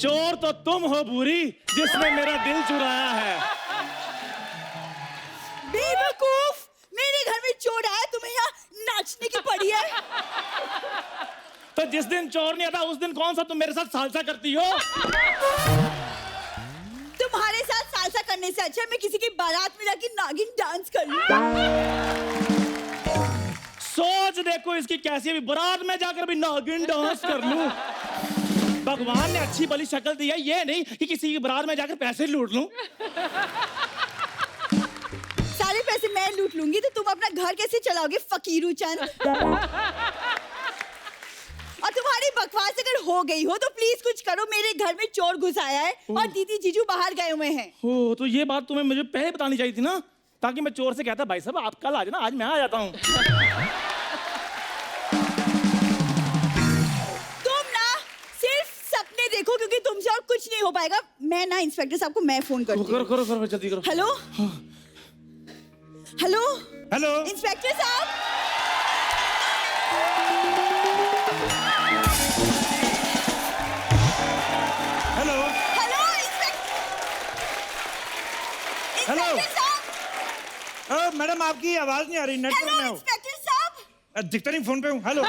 चोर तो तुम हो भूरी, जिसने मेरा दिल चुराया है। बेवकूफ, मेरे घर में चोर आया, तुम्हें यहाँ नाचने की पड़ी है। तो जिस दिन चोर नहीं आता उस दिन कौन सा तुम मेरे साथ सालसा करती हो? तुम्हारे साथ सालसा करने से अच्छा मैं किसी की बारात में जाके नागिन डांस कर लूं। सोच देखो इसकी कैसी, अभी बारात में जाकर भी नागिन डांस कर लूं। भगवान ने अच्छी भली शक्ल दी है, ये नहीं कि किसी की बारात में जाकर पैसे लूट लूं। सारे पैसे मैं लूट लूंगी तो तुम अपना घर कैसे चलाओगे फकीरू चंद? और तुम्हारी बकवास अगर हो गई हो तो प्लीज कुछ करो, मेरे घर में चोर घुस आया है और दीदी जीजू बाहर गए हुए हैं। हो तो ये बात तुम्हें मुझे पहले बतानी चाहिए थी ना, ताकि मैं चोर से कहता भाई साहब आप कल आ जाना, आज मैं आ जाता हूँ। तुम ना सिर्फ सपने देखो, क्योंकि तुमसे और कुछ नहीं हो पाएगा। मैं ना इंस्पेक्टर साहब को मैं फोन करती हूँ। करो करो जल्दी करो। हेलो हेलो हेलो इंस्पेक्टर साहब, हेलो हेलो हेलो इंस्पेक्टर साहब, मैडम आपकी आवाज नहीं आ रही, नेट पर हेलो मैं हूँ। इंस्पेक्टर साहब, दिखता नहीं, फोन पे हूँ। हेलो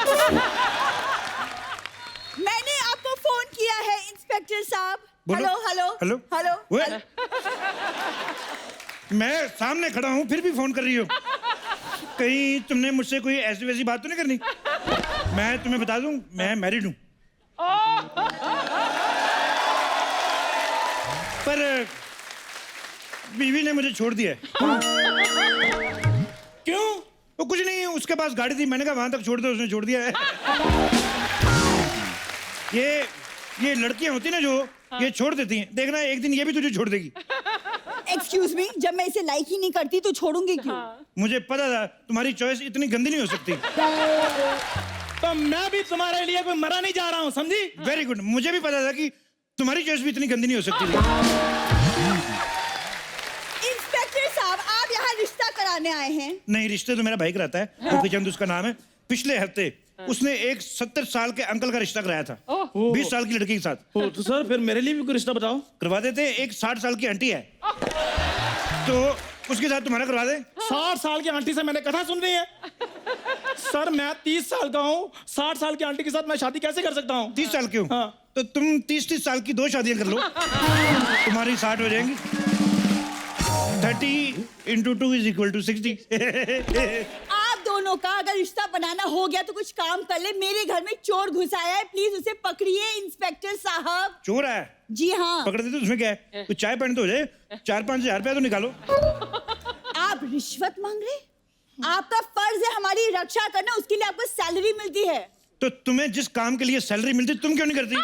मैंने आपको फोन किया है इंस्पेक्टर साहब। बोलो। हेलो हेलो हेलो हेलो ओए, हेलो। मैं सामने खड़ा हूँ फिर भी फोन कर रही हो। कहीं तुमने मुझसे कोई ऐसी वैसी बात तो नहीं करनी? मैं तुम्हें बता दूं, मैं मैरिड हूँ। पर बीवी ने मुझे छोड़ दिया है। क्यों? वो कुछ नहीं, उसके पास गाड़ी थी, मैंने कहा वहां तक छोड़ दो, उसने छोड़ दिया है। ये लड़कियां होती ना जो ये छोड़ देती हैं, देखना एक दिन ये भी तुझे छोड़ देगी। एक्सक्यूज मी, जब मैं इसे लाइक ही नहीं करती तो छोड़ूंगी क्यों? मुझे पता था तुम्हारी चॉइस इतनी गंदी नहीं हो सकती। तो मैं भी तुम्हारे लिए कोई मरा नहीं जा रहा हूँ, समझी? वेरी गुड, मुझे भी पता था कि तुम्हारी चॉइस भी इतनी गंदी नहीं हो सकती। इंस्पेक्टर साहब, आप यहाँ रिश्ता कराने आए हैं? नहीं, रिश्ते तो मेरा भाई कराता है, गोपी चंद उसका नाम है। पिछले हफ्ते उसने एक 70 साल के अंकल का रिश्ता कराया था 20 साल की लड़की के साथ। तो सर फिर मेरे लिए भी कोई रिश्ता बताओ। करवा देते। एक 60 साल की आंटी है तो उसके साथ तुम्हारा करवा दे। 60 साल की आंटी से मैंने कथा सुन रही है। सर मैं 30 साल का हूँ, 60 साल की आंटी के साथ मैं शादी कैसे कर सकता हूँ? 30 साल के हो? हाँ। तो तुम 30 साल की 2 शादियां कर लो, तुम्हारी 60 हो जाएंगी। 30 × 2 = 60। आप दोनों का अगर रिश्ता बनाना हो गया तो कुछ काम कर ले। मेरे घर में चोर घुस आया है, प्लीज उसे पकड़िए इंस्पेक्टर साहब। चोर है? जी हाँ। पकड़ देते, उसमें क्या है? कुछ चाय पानी तो हो जाए, 4-5 हजार रुपया तो निकालो। आप रिश्वत मांग रहे? आपका फर्ज है हमारी रक्षा करना, उसके लिए आपको सैलरी मिलती है। तो तुम्हें जिस काम के लिए सैलरी मिलती तुम क्यों नहीं करती?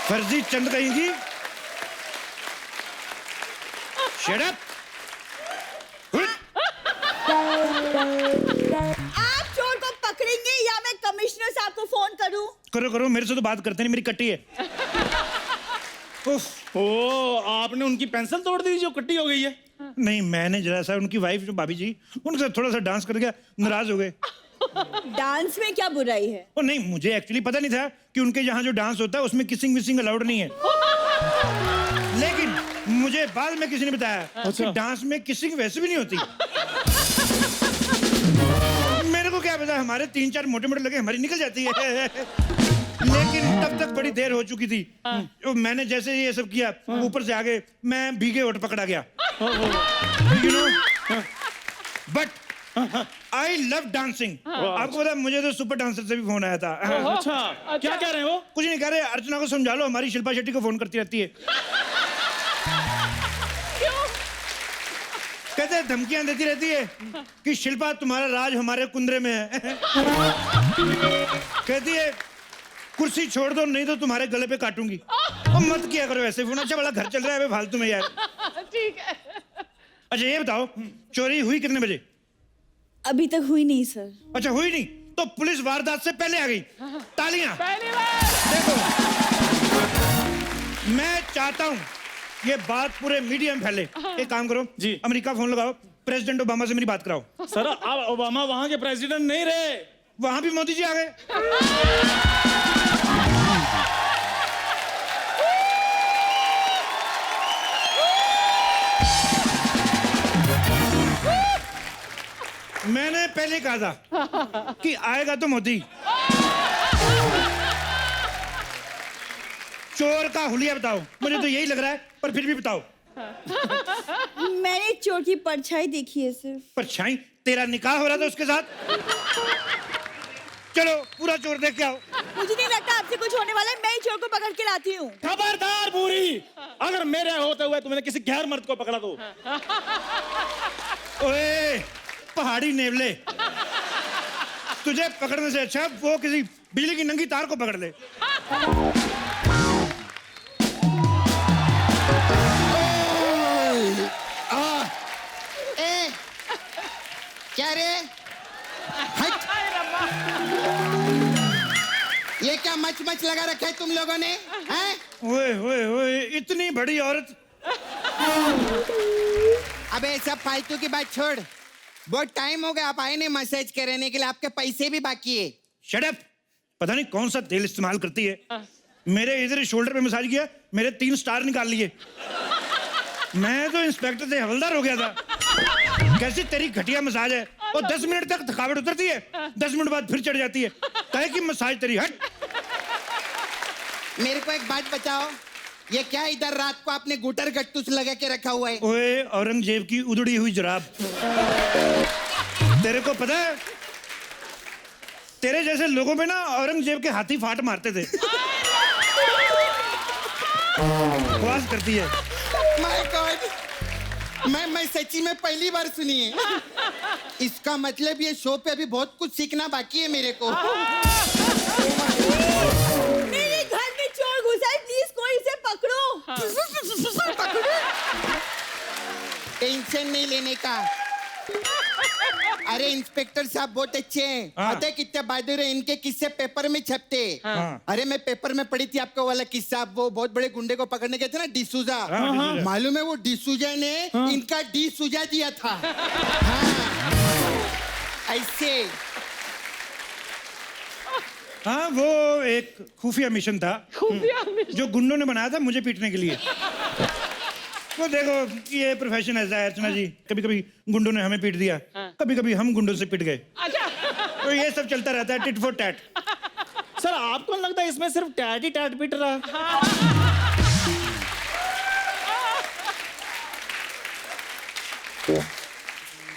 फर्जी चंद कहेंगी। Shut up! आप चोर को पकड़ेंगे या मैं कमिश्नर साहब को फोन करूं? करो करो, मेरे से तो बात करते नहीं, मेरी कट्टी है। उफ। ओ, आपने उनकी पेंसिल तोड़ दी जो कट्टी हो गई है। नहीं, मैंने जरा सा उनकी वाइफ जो भाभी जी, उनके साथ थोड़ा सा डांस कर गया, नाराज हो गए। डांस में क्या बुराई है? और नहीं, मुझे एक्चुअली पता नहीं था कि उनके यहाँ जो डांस होता है उसमें किसिंग विसिंग अलाउड नहीं है। लेकिन मुझे बाद में किसी ने बताया कि डांस में किसिंग वैसे भी नहीं होती। मेरे को क्या पता, हमारे 3-4 मोटे मोटे लगे, हमारी निकल जाती है। लेकिन तब तक बड़ी देर हो चुकी थी। तो मैंने जैसे ये सब किया, ऊपर से आगे मैं भीगे होठ पकड़ा गया। You know, but I love dancing. आपको पता, मुझे तो सुपर डांसर से भी फोन आया था। अच्छा, क्या कह रहे हैं वो? कुछ नहीं कह रहे, अर्चना को समझा लो, हमारी शिल्पा शेट्टी को फोन करती रहती है। कहते हैं धमकियां देती रहती है कि शिल्पा तुम्हारा राज हमारे कुंदरे में है। कहती है कुर्सी छोड़ दो नहीं तो तुम्हारे गले पे काटूंगी। और मत किया करो ऐसे फोन, अच्छा बड़ा घर चल रहा है फालतू में यार। ठीक है। अच्छा ये बताओ, चोरी हुई कितने बजे? अभी तक हुई नहीं सर। अच्छा हुई नहीं, तो पुलिस वारदात से पहले आ गई। तालियां। पहली बार। देखो, मैं चाहता हूं ये बात पूरे मीडिया में फैले। एक काम करो जी, अमेरिका फोन लगाओ, प्रेसिडेंट ओबामा से मेरी बात कराओ। सर अब ओबामा वहां के प्रेसिडेंट नहीं रहे, वहां भी मोदी जी आ गए। मैंने पहले कहा था कि आएगा तो मोदी। चोर का हुलिया बताओ, मुझे तो यही लग रहा है, पर फिर भी बताओ। मैंने चोर की परछाई देखी है सिर्फ। परछाई? तेरा निकाह हो रहा था उसके साथ? चलो पूरा चोर देख के आओ। मुझे नहीं लगता आपसे कुछ होने वाला है, मैं ही चोर को पकड़ के लाती हूँ। खबरदार बूढ़ी, अगर मेरे होते हुए तुमने किसी गैर मर्द को पकड़ा तो। ओए पहाड़ी नेवले, तुझे पकड़ने से अच्छा वो किसी बिजली की नंगी तार को पकड़ ले। क्या रे? हट! ये क्या मच मच लगा रखा है तुम लोगों ने? हैं? ओए ओए ओए, इतनी बड़ी औरत। अबे सब फालतू की बात छोड़, बहुत टाइम हो गया आप आए नहीं मसाज कराने के लिए, आपके पैसे भी बाकी है। Shut up! पता नहीं कौन सा तेल इस्तेमाल करती है। मेरे इधर शोल्डर पे मसाज किया, मेरे 3 स्टार निकाल लिए। मैं तो इंस्पेक्टर से हवलदार हो गया था। कैसी तेरी घटिया मसाज है, और 10 मिनट तक थकावट उतरती है, 10 मिनट बाद फिर चढ़ जाती है। काहे की मसाज तेरी? हट! मेरे को एक बात बताओ, ये क्या इधर रात को आपने गुटर गट्टूस लगा के रखा हुआ है? ओए औरंगजेब की उधड़ी हुई जुराब। तेरे को पता है, तेरे जैसे लोगों पे ना औरंगजेब के हाथी फाट मारते थे। बकवास करती है। माय गॉड, मैं सच्ची में पहली बार सुनी है। इसका मतलब ये शो पे अभी बहुत कुछ सीखना बाकी है मेरे को। मेरे घर में चोर घुसा है, प्लीज कोई इसे पकड़ो। टेंशन नहीं लेने का। अरे इंस्पेक्टर साहब बहुत अच्छे हैं। हाँ। पता है कितने बहादुर हैं, इनके किस्से पेपर में छपते। हाँ। अरे मैं पेपर में पढ़ी थी आपको वाला किस्सा, वो बहुत बड़े गुंडे को पकड़ने गए थे ना, डिसूजा। हाँ, डिसूजा। मालूम है वो डिसूजा ने इनका डी सुजा दिया था। हाँ। ऐसे हाँ, वो एक खुफिया मिशन था जो गुंडों ने बनाया था मुझे पीटने के लिए। वो देखो, ये प्रोफेशन ऐसा है अर्चना जी, कभी कभी गुंडों ने हमें पीट दिया, कभी कभी हम गुंडों से पिट गए। तो ये सब चलता रहता है, टिट फॉर टैट। सर आपको नहीं लगता इसमें सिर्फ टैट ही टैट पीट रहा है?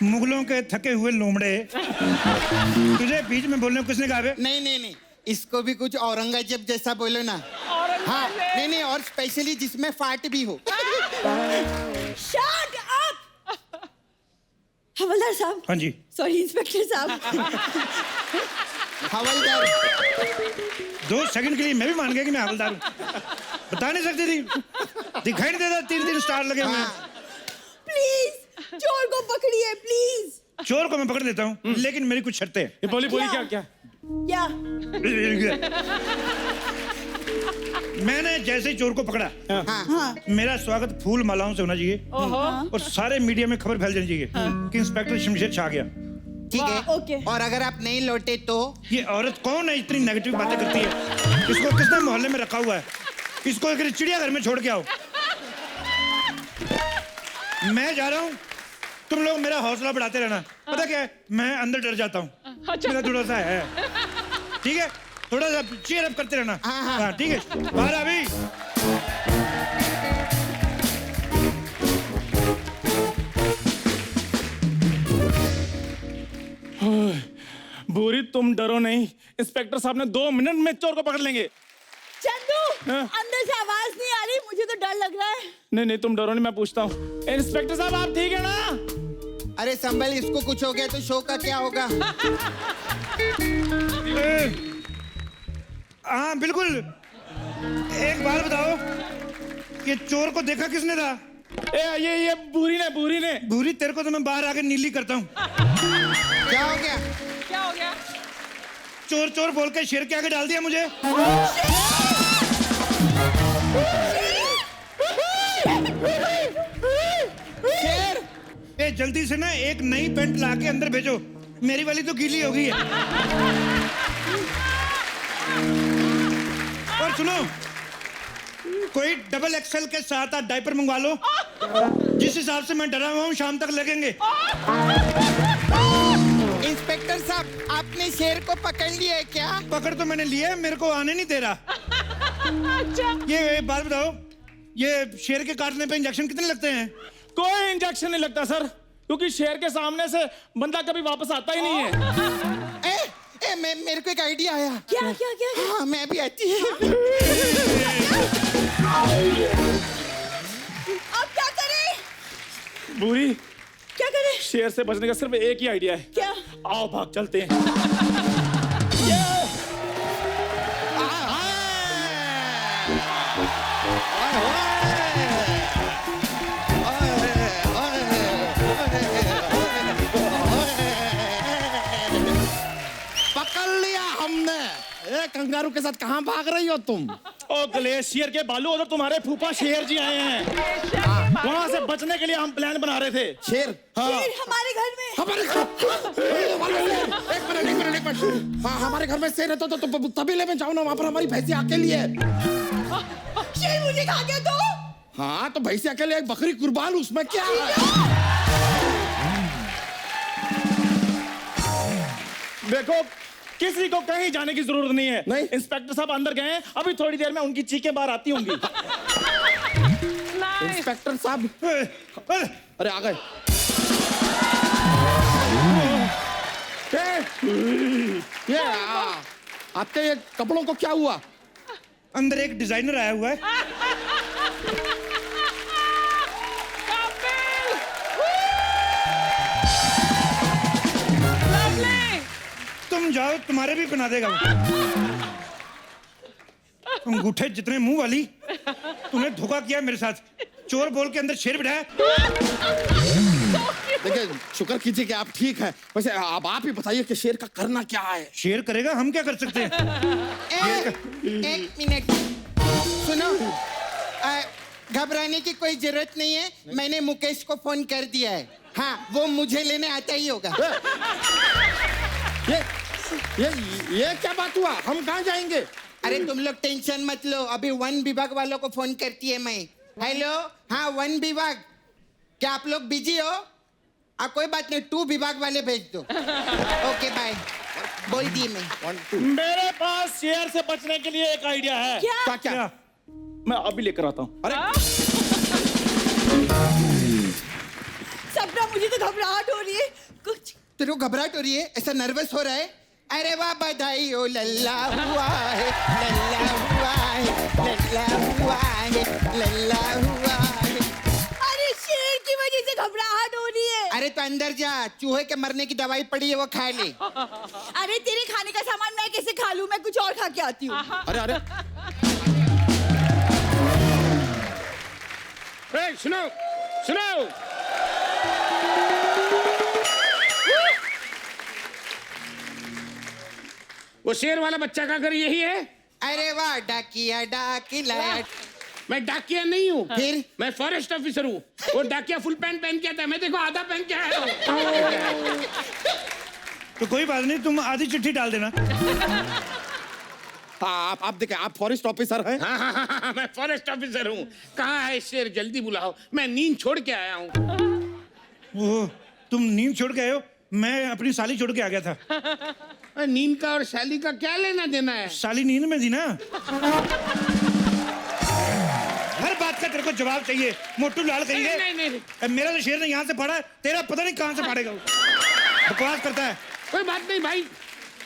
मुगलों के थके हुए लोमड़े, तुझे बीच में बोलने को किसने कहा बे? नहीं, इसको भी कुछ औरंगजेब जैसा बोलो ना। हाँ, नहीं, और स्पेशली जिसमें फाट भी हो। Shut up! हवलदार साहब। हाँ जी। सॉरी इंस्पेक्टर साहब। हवलदार 2 सेकंड के लिए मैं भी मान गया कि मैं हवलदार हूँ। बता नहीं सकती थी, दिखाई नहीं देता 3 स्टार लगे हुए हैं। प्लीज चोर को पकड़िए प्लीज। चोर को मैं पकड़ देता हूँ, लेकिन मेरी कुछ शर्तें हैं। ये बोली क्या क्या? क्या? मैंने जैसे ही चोर को पकड़ा, हाँ। मेरा स्वागत फूल मालाओं से होना चाहिए, और सारे मीडिया में खबर फैल जानी चाहिए कि इंस्पेक्टर शमशेर छा गया। ठीक है। ओके। और अगर आप नहीं लौटे तो? ये औरत कौन है, इतनी नेगेटिव बातें करती है? इसको किसने मोहल्ले में रखा हुआ है? इसको एक चिड़ियाघर में छोड़ के आओ। मैं जा रहा हूँ, तुम लोग मेरा हौसला बढ़ाते रहना। पता क्या है, मैं अंदर डर जाता हूँ, मेरा थोड़ा सा है। ठीक है, थोड़ा सा चीयर अप करते रहना। हाँ ठीक है, बाहर अभी। बुरी तुम डरो नहीं, इंस्पेक्टर साहब ने 2 मिनट में चोर को पकड़ लेंगे। चंदू, हाँ? अंदर से आवाज नहीं आ रही, मुझे तो डर लग रहा है। नहीं तुम डरो नहीं, मैं पूछता हूँ। इंस्पेक्टर साहब आप ठीक है ना? अरे संभल, इसको कुछ हो गया तो शो का क्या होगा? हाँ बिल्कुल। एक बात बताओ, ये चोर को देखा किसने था? ये बुरी ने। भूरी, तेरे को तो मैं बाहर आके नीली करता हूँ। क्या हो गया? चोर चोर बोल के शेर के आगे डाल दिया मुझे। शेर? ए जल्दी से ना एक नई पैंट ला के अंदर भेजो, मेरी वाली तो गीली हो गई है। और सुनो, कोई डबल एक्सेल के साथ आप डायपर मंगवा लो, जिस हिसाब से मैं डरा हुआ हूँ शाम तक लगेंगे। इंस्पेक्टर साहब, आपने शेर को पकड़ लिया है क्या? पकड़ तो मैंने लिया है, मेरे को आने नहीं दे रहा। ये एक बात बताओ, ये शेर के काटने पे इंजेक्शन कितने लगते हैं? कोई इंजेक्शन नहीं लगता सर, क्योंकि शेर के सामने से बंदा कभी वापस आता ही नहीं है। मेरे को एक आइडिया आया। क्या क्या क्या हाँ, मैं भी आती है। अब क्या करें? बुरी, क्या करें? शेर से बचने का सिर्फ एक ही आइडिया है। क्या? आओ भाग चलते हैं। पकड़ लिया हमने। ए कंगारू के साथ कहाँ भाग रही हो तुम? ओ ग्लेशियर के बालू, उधर तुम्हारे फूफा शेर जी आए हैं। वहाँ से बचने के लिए हम प्लान बना रहे थे। शेर? शेर हमारे घर में। हमारे घर? एक मिनट। हाँ, हमारे घर में शेर है तो तबीले में जाओ ना, वहाँ पर हमारी भैंसी अकेली है। शेर मुझे खा गया तो? हाँ, तो भैंसी अकेले एक बकरी कुर्बान, उसमें क्या है? देखो, किसी को कहीं जाने की जरूरत नहीं है। नहीं? इंस्पेक्टर साहब अंदर गए हैं, अभी थोड़ी देर में उनकी चीखें बाहर आती होंगी। इंस्पेक्टर साहब, अरे आ गए। आपके ये कपड़ों को क्या हुआ? अंदर एक डिजाइनर आया हुआ है। तुम जाओ, तुम्हारे भी बना देगा वो। अंगूठे जितने मुंह वाली, तूने धोखा किया मेरे साथ। चोर बोल के अंदर शेर बिठाया। देखिए, शुक्र कीजिए कि आप ठीक हैं। वैसे अब आप ही बताइए कि शेर का करना क्या है? शेर करेगा, हम क्या कर सकते हैं? एक मिनट सुनो, घबराने की कोई जरूरत नहीं है। मैंने मुकेश को फोन कर दिया है। हाँ, वो मुझे लेने आता ही होगा। ये क्या बात हुआ? हम कहाँ जाएंगे? अरे तुम लोग टेंशन मत लो, अभी वन विभाग वालों को फोन करती है मैं। हेलो, हाँ वन विभाग, क्या आप लोग बिजी हो? कोई बात नहीं, 2 विभाग वाले भेज दो। ओके बाय, बोल दिए मैं। मेरे पास शेर से बचने के लिए एक आइडिया है। क्या? क्या? मैं अभी लेकर आता हूँ। अरे सपना, मुझे तो घबराहट हो रही है कुछ। तेरे को घबराहट हो रही है? ऐसा नर्वस हो रहा है? अरे वाह, बधाई हो, लल्ला हुआ है, लल्ला हुआ है, लल्ला हुआ है, लल्ला हुआ है। अरे शेर की वजह से घबराहट हो रही है। अरे तो अंदर जा, चूहे के मरने की दवाई पड़ी है, वो खा ले। अरे तेरे खाने का सामान मैं कैसे खा लूं? मैं कुछ और खा के आती हूँ। अरे सुनो। वो शेर वाला बच्चा का घर यही है? अरे वाह, डाकिया डाकिला। मैं डाकिया नहीं हूँ, फिर? मैं फॉरेस्ट ऑफिसर हूँ। वो डाकिया फुल पैंट पहन के आता है, मैं देखो आधा पहन के आया हूँ। तो कोई बात नहीं, तुम आधी चिट्ठी डाल देना। हाँ, आप देखिए, आप फॉरेस्ट ऑफिसर हैं? हाँ, मैं फॉरेस्ट ऑफिसर हूँ। कहाँ है शेर? जल्दी बुलाओ, मैं नींद छोड़ के आया हूँ। ओह, तुम नींद छोड़ के आए हो? मैं अपनी साली छोड़ के आ गया था। नींद का और शैली का क्या लेना देना है? साली नींद में थी ना। हर बात का तेरे को जवाब चाहिए, मोटू लाल कहिए। नहीं। मेरा तो शेर ने यहाँ से फाड़ा है, तेरा पता नहीं कहाँ से फाड़ेगा वो। बकवास करता है। कोई बात नहीं भाई,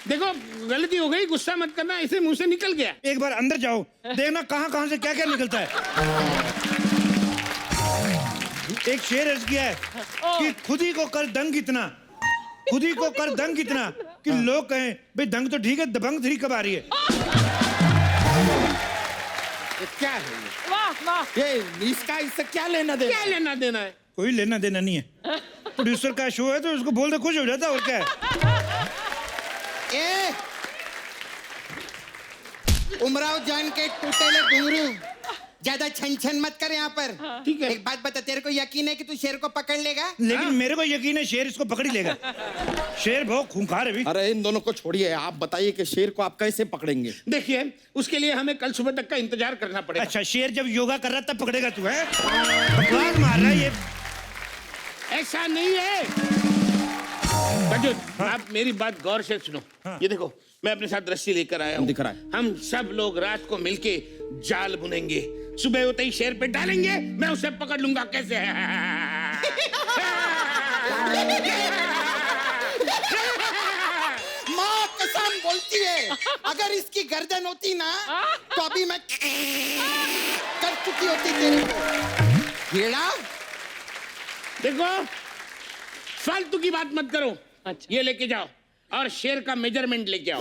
देखो गलती हो गई, गुस्सा मत करना, इसे मुंह से निकल गया। एक बार अंदर जाओ, देखना कहाँ से क्या क्या निकलता है। एक शेर अर्ज किया है कि खुद ही को कर दंग इतना कि लोग कहें भाई दंग तो ठीक है, दबंग 3 कब आ रही है? ये क्या है? ये इसका इससे क्या लेना देना? क्या लेना देना है? कोई लेना देना नहीं है। प्रोड्यूसर का शो है तो उसको बोल दे, खुश हो जाता, और क्या है। ए, उमराव जान के टूटेले घुंघरू, ज्यादा छन मत कर यहाँ पर। ठीक है। एक बात बता, तेरे को यकीन है कि तू शेर को पकड़ लेगा? लेकिन मेरे को यकीन है शेर इसको पकड़ ही लेगा। शेर बहुत खूंखार है भी। अरे इन दोनों को छोड़िए, आप बताइए कि शेर को आप कैसे पकड़ेंगे? देखिए, उसके लिए हमें कल सुबह तक का इंतजार करना पड़ेगा। अच्छा, शेर जब योगा कर रहा तब पकड़ेगा तू? है बकवास मार रहा है ये। ऐसा नहीं है, कंजूस, आप मेरी बात गौर से सुनो। ये देखो, मैं अपने साथ रस्सी लेकर आया हूँ। दिख रहा है। हम सब लोग रात को मिलके जाल बुनेंगे, सुबह होते ही शेर पे डालेंगे, मैं उसे पकड़ लूंगा। कैसे माँ कसम बोलती है, अगर इसकी गर्दन होती ना तो अभी मैं कर चुकी होती तेरे को। हीरा, देखो, फालतू की बात मत करो। ये लेके जाओ और शेर का मेजरमेंट लेके आओ।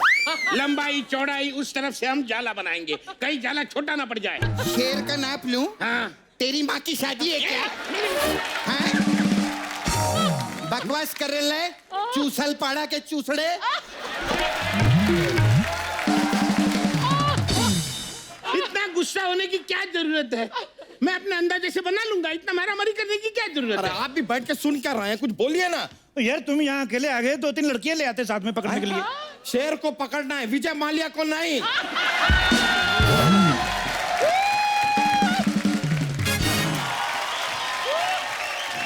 लंबाई चौड़ाई उस तरफ से हम जाला बनाएंगे, कहीं जाला छोटा ना पड़ जाए। शेर का नाप लूं? हाँ। तेरी माँ की शादी है क्या? हाँ? बकवास कर रहे हैं? चूसल पाड़ा के चूसड़े। इतना गुस्सा होने की क्या जरूरत है? मैं अपने अंदाजे से बना लूंगा, इतना मारामारी करने की क्या जरूरत अरे है? आप भी बैठ के सुन क्या रहे हैं, कुछ बोलिए ना। तो यार तुम यहाँ अकेले आ गए, 2-3 लड़कियां ले आते साथ में पकड़ने के लिए। शेर को पकड़ना है, विजय माल्या को नहीं।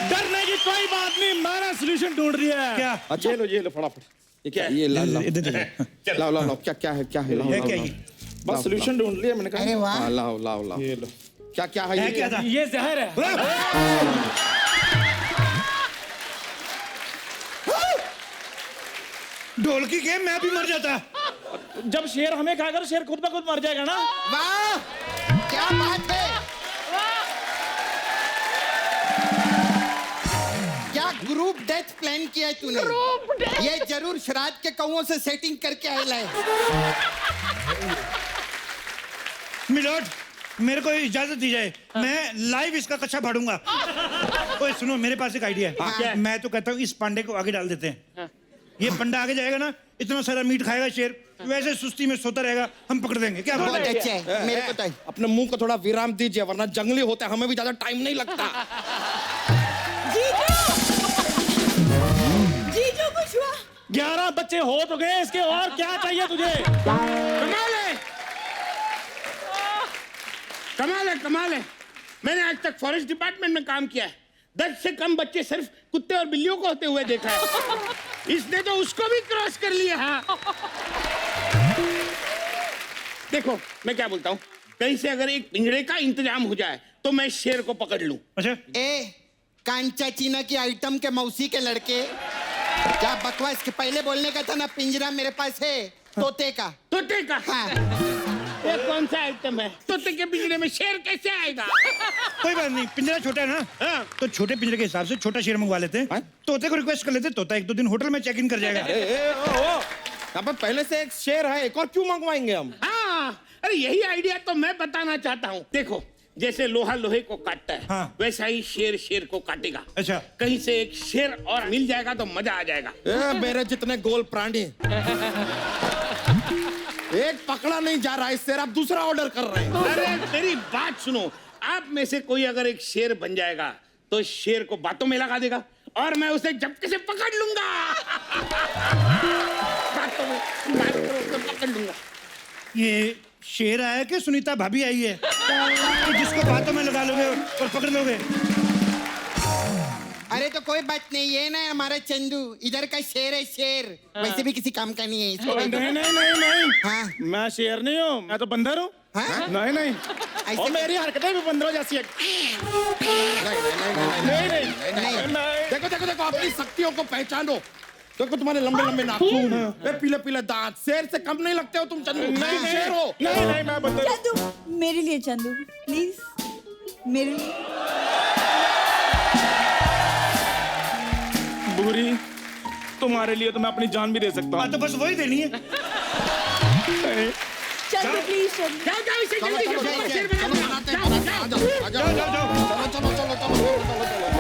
डरने की कोई बात नहीं, मैंने सोल्यूशन ढूंढ लिया है। क्या? अच्छा ये लो फटाफट। ये क्या है? ये ला ला इधर देखो। लाओ लाओ लाओ, क्या क्या है, क्या है? लाओ है लाओ, क्या लाओ। ये? बस सोल्यूशन ढूंढ लिया मैंने कहा। अरे वाह। हाँ, लाओ लाओ लाओ। ये लो। क्या क्या है? है क्या था? ये जहर है। ढोलकी के मैं भी मर जाता। जब शेर हमें खाएगा तो शेर खुद ब खुद मर जाएगा ना। वाह, क्या बात है। क्या ग्रुप डेथ प्लान किया है तूने? ये जरूर श्राद्ध के कौओं से सेटिंग करके आया है। मिलोट, मेरे को इजाजत दी जाए, मैं लाइव इसका कच्चा फाड़ूंगा। ओए सुनो, मेरे पास एक आइडिया है। मैं तो कहता हूँ इस पांडे को आगे डाल देते हैं। ये पंडा आगे जाएगा ना, इतना सारा मीट खाएगा शेर, वैसे सुस्ती में सोता रहेगा, हम पकड़ देंगे। क्या बहुत बोलते हैं? अच्छा है, मेरे को तो अपने मुंह को थोड़ा विराम दीजिए, वरना जंगली होते हैं, हमें भी ज्यादा टाइम नहीं लगता। जीजू कुछ हुआ? 11 बच्चे हो तो गए, इसके और क्या चाहिए तुझे? कमाल है, कमाल है, कमाल है। मैंने आज तक फॉरेस्ट डिपार्टमेंट में काम किया है, 10 से कम बच्चे सिर्फ कुत्ते और बिल्लियों को होते हुए देखा है। इसने तो उसको भी क्रॉस कर लिया। हाँ। देखो, मैं क्या बोलता हूँ, कहीं से अगर एक पिंजरे का इंतजाम हो जाए तो मैं शेर को पकड़ लूं। अच्छा, ए, कांचा चीना की आइटम के मौसी के लड़के, क्या बकवास के पहले बोलने का था ना, पिंजरा मेरे पास है तोते का। तोते का? हाँ। ये कौन सा आइटम है? तोते के पिंजरे में शेर कैसे आएगा? कोई बात नहीं, पिंजरा छोटा है ना। हाँ। तो छोटे पिंजरे के हिसाब से छोटा शेर मंगवा लेते हैं। तोते को रिक्वेस्ट कर लेते हैं, तोता 1-2 दिन होटल में चेक इन कर जाएगा। यहाँ पे पहले से एक शेर है, एक और क्यों मंगवाएंगे हम? हाँ, अरे यही आइडिया तो मैं बताना चाहता हूँ। देखो, जैसे लोहा लोहे को काटता है, हाँ। वैसा ही शेर शेर को काटेगा। अच्छा। कहीं से एक शेर और मिल जाएगा तो मजा आ जाएगा। मेरे जितने गोल प्राणी एक पकड़ा नहीं जा रहा है शेर, आप दूसरा ऑर्डर कर रहे हैं। अरे मेरी बात सुनो, आप में से कोई अगर एक शेर बन जाएगा तो शेर को बातों में लगा देगा और मैं उसे झपके से पकड़ लूंगा। बातों में उसे पकड़ लूंगा। ये शेर आया कि सुनीता भाभी आई है कि जिसको बातों में लगा लोगे और पकड़ लोगे? अरे तो कोई बात नहीं, ये ना हमारा चंदू इधर का शेर है, शेर वैसे भी किसी काम का नहीं है इसको। नहीं नहीं नहीं नहीं, हाँ। मैं शेर नहीं हूँ, मैं तो बंदर हूँ। हाँ? नहीं नहीं, ऐसे- और मेरी हरकतें भी बंदरों जैसी है। नहीं नहीं नहीं, देखो देखो देखो, अपनी शक्तियों को पहचानो। देखो तुम्हारे लंबे लंबे नाखून, पीले पीले दांत, शेर से कम नहीं लगते हो तुम चंदू। नहीं शेर हो। नहीं नहीं, मैं बंदर हूँ। चंदू, मेरे लिए चंदू प्लीज, मेरे लिए। बुरी, तुम्हारे लिए तो मैं अपनी जान भी दे सकता हाँ, हूँ। तो बस वही देनी है। चंदू प्लीज, चंदू। जाओ जाओ, इसे चलो जल्दी चलो से चलो शेर चलो, बना दो। बनाते हैं, जाओ, बनाते हैं, जाओ। आ जाओ आ जाओ जाओ, जाओ, जाओ। चलो चलो चलो चलो चलो चलो चलो।